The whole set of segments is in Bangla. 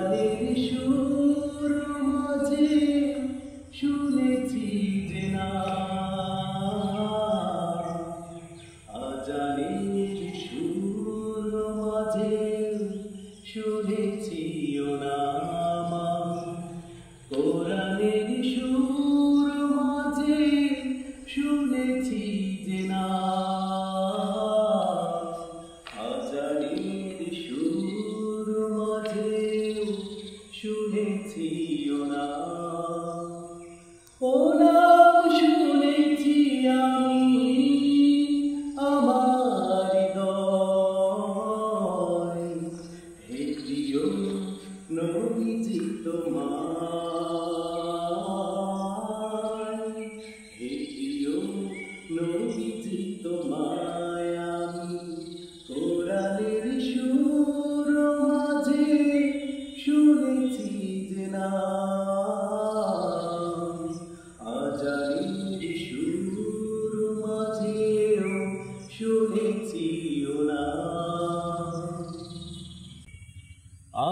কোরআনের সুর মাঝে শুনেছি যে নাম, আজানের সুর মাঝে শুনেছি ও নাম। কোরআনের সুর মাঝে শুনেছি যে নাম, আজানের সুর মাঝে শুনেছি ও নাম। ও নাম শুনেছি আমি আমার হৃদয়, হে প্রিয় নবীজি তোমায়, হে প্রিয় নবীজি তোমায় আমি কোরআনের সুর মাঝে শুনেছি যে নাম, আজানের সুর মাঝেও শুনেছি ও নাম।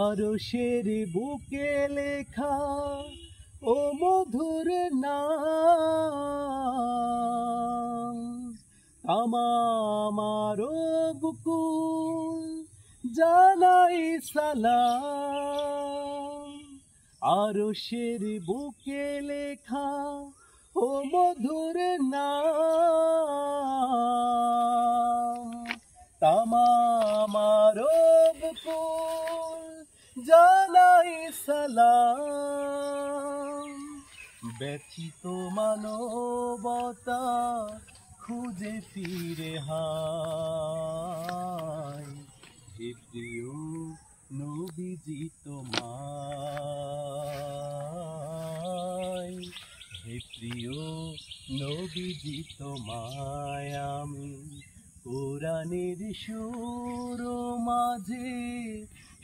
আরশের বুকে লেখা ও মধুর নাম, আমার বুকুল জানাই সালাম। আরশের বুকে লেখা ও মধুর নাম, আমার বুকুল জানাই সালাম। ব্যথিত মানবতা খুঁজে ফিরে হায়, হে প্রিয় নবীজি তোমায়, হে প্রিয় নবীজি তোমায় আমি কোরআনের সুর মাঝে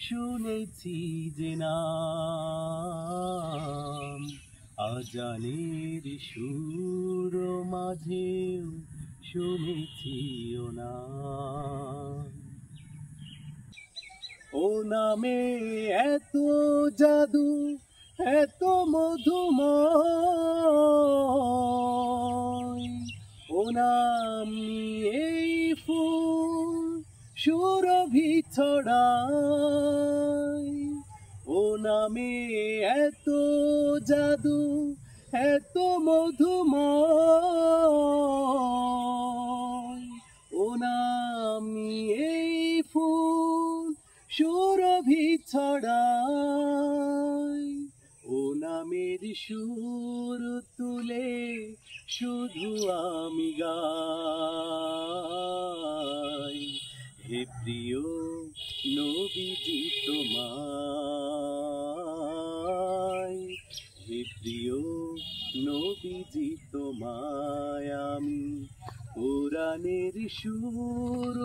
শুনেছি যে নাম, আজানের সুর মাঝেও শুনেছি ও নাম। ও নামে এত জাদু এত মধুময়, ও নাম নিয়েই ফুল সুরভি ছড়ায়। ও নামে এত জাদু এত মধুময়, ও নাম নিয়েই ফুল সুরভি ছড়ায়। ও নামের সুর তুলে শুধু আমি গাই, হে প্রিয় নবীজি তোমায়, হে প্রিয় নবীজি তোমায় আমি কোরআনের সুর